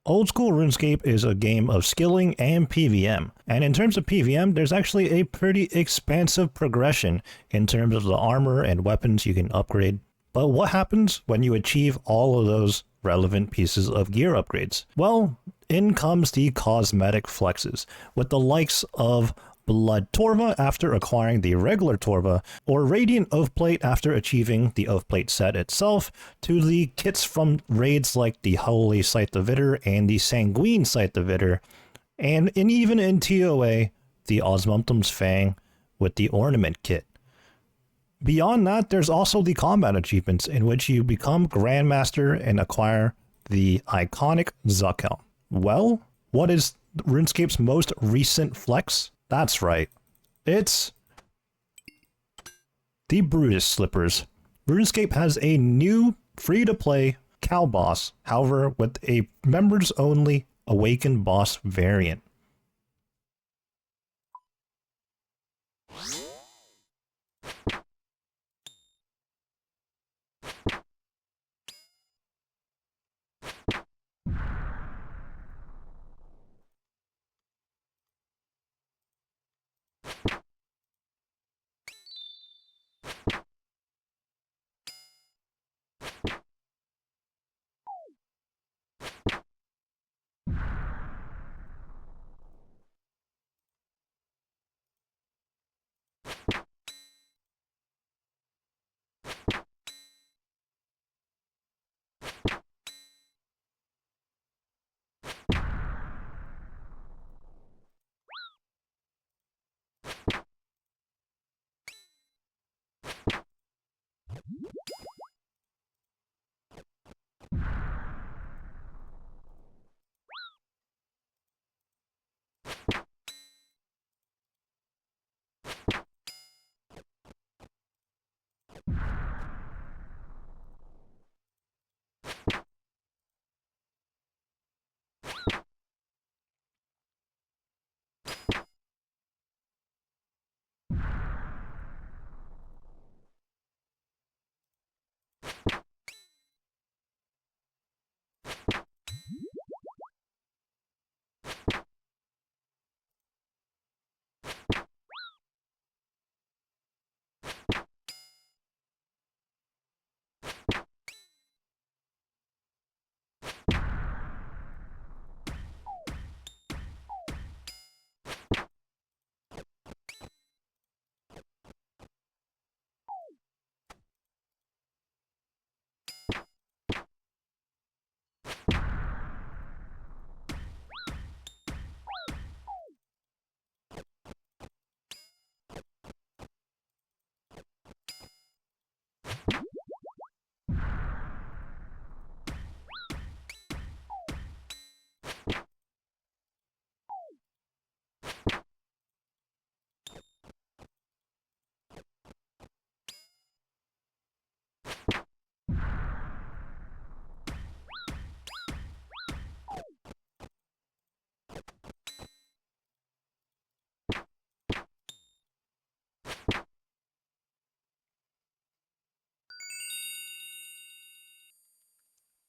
Old School RuneScape is a game of skilling and PvM, and in terms of PvM, there's actually a pretty expansive progression in terms of the armor and weapons you can upgrade. But what happens when you achieve all of those relevant pieces of gear upgrades? Well, in comes the cosmetic flexes, with the likes of Blood Torva after acquiring the regular Torva, or Radiant Oathplate after achieving the Oathplate set itself, to the kits from raids like the Holy Scythe of Vitter and the Sanguine Scythe of Vitter, and even in TOA, the Osmumtum's Fang with the Ornament kit. Beyond that, there's also the combat achievements in which you become Grandmaster and acquire the iconic Zuckel. Well, what is RuneScape's most recent flex? That's right, it's the Brutus slippers. RuneScape has a new free-to-play Cow Boss, however with a members-only Awakened Boss variant.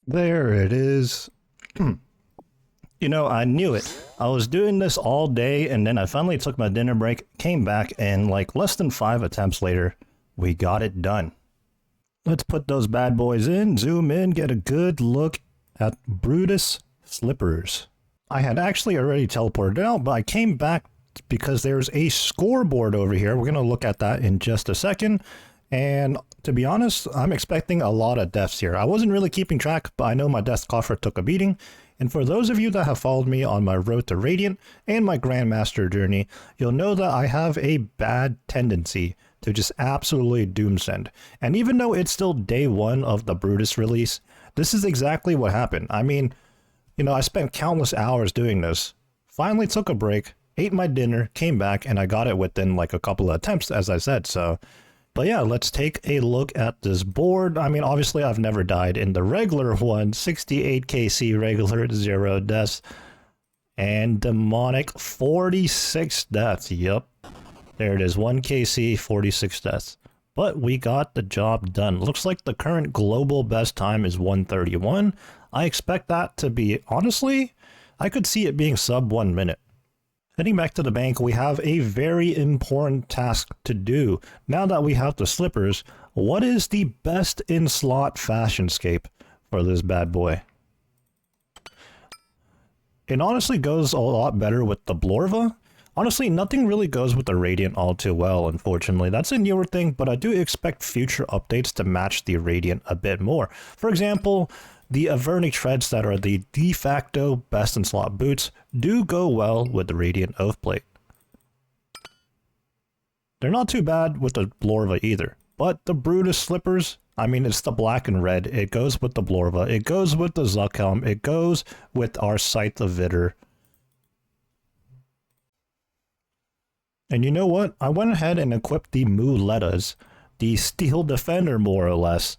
There it is. You know, I knew it. I was doing this all day and then I finally took my dinner break, came back, and like less than 5 attempts later, we got it done. Let's put those bad boys in, zoom in, get a good look at Brutus slippers. I had actually already teleported out, but I came back because there's a scoreboard over here. We're going to look at that in just a second. And to be honest, I'm expecting a lot of deaths here. I wasn't really keeping track, but I know my death coffer took a beating. And for those of you that have followed me on my road to Radiant and my Grandmaster journey, you'll know that I have a bad tendency to just absolutely doomsend. And even though it's still day 1 of the Brutus release, this is exactly what happened. I mean, you know, I spent countless hours doing this, finally took a break, ate my dinner, came back, and I got it within like a couple of attempts, as I said, so... But yeah, let's take a look at this board. I mean, obviously I've never died in the regular one, 68 KC regular, 0 deaths, and demonic 46 deaths. Yep, there it is, 1 KC, 46 deaths. But we got the job done. Looks like the current global best time is 131. I expect that to be, honestly, I could see it being sub 1 minute. Heading back to the bank, we have a very important task to do. Now that we have the slippers, what is the best in-slot fashionscape for this bad boy? It honestly goes a lot better with the Blorva. Honestly, nothing really goes with the Radiant all too well, unfortunately. That's a newer thing, but I do expect future updates to match the Radiant a bit more. For example, the Avernic treads that are the de facto best in slot boots do go well with the Radiant Oath Plate. They're not too bad with the Blorva either, but the Brutus slippers, I mean, it's the black and red. It goes with the Blorva. It goes with the Zuckhelm. It goes with our Scythe of Vitter. And you know what? I went ahead and equipped the mooletas, the Steel Defender more or less.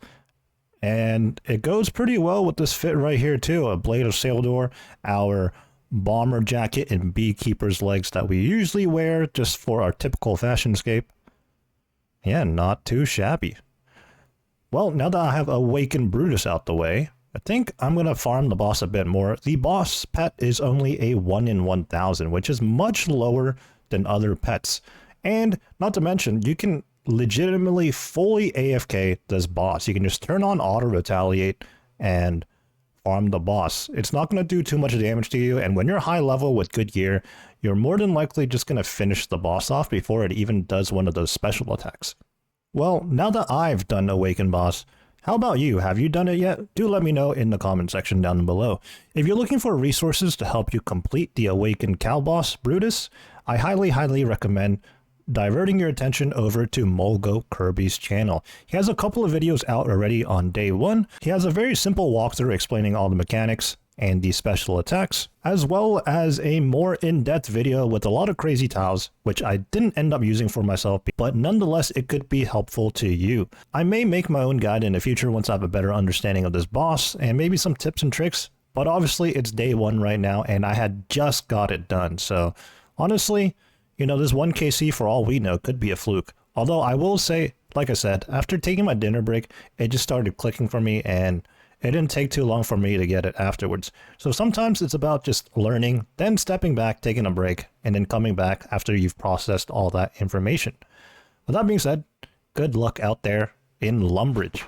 And it goes pretty well with this fit right here too. A Blade of Saildor, our bomber jacket and beekeeper's legs that we usually wear just for our typical fashionscape. Yeah, not too shabby. Well, now that I have Awakened Brutus out the way, I think I'm going to farm the boss a bit more. The boss pet is only a 1 in 1,000, which is much lower than other pets. And not to mention, you can legitimately fully AFK this boss. You can just turn on auto retaliate and farm the boss. It's not going to do too much damage to you, and when you're high level with good gear, you're more than likely just going to finish the boss off before it even does one of those special attacks. Well, now that I've done Awakened Boss, how about you? Have you done it yet? Do let me know in the comment section down below. If you're looking for resources to help you complete the Awakened Cow Boss Brutus, I highly recommend diverting your attention over to Mulgo Kirby's channel. He has a couple of videos out already on day 1. He has a very simple walkthrough explaining all the mechanics and the special attacks, as well as a more in-depth video with a lot of crazy tiles, which I didn't end up using for myself, but nonetheless it could be helpful to you. I may make my own guide in the future once I have a better understanding of this boss, and maybe some tips and tricks, but obviously it's day 1 right now, and I had just got it done, so honestly, you know, this 1 KC for all we know could be a fluke. Although I will say, like I said, after taking my dinner break, it just started clicking for me and it didn't take too long for me to get it afterwards. So sometimes it's about just learning, then stepping back, taking a break, and then coming back after you've processed all that information. With that being said, good luck out there in Lumbridge.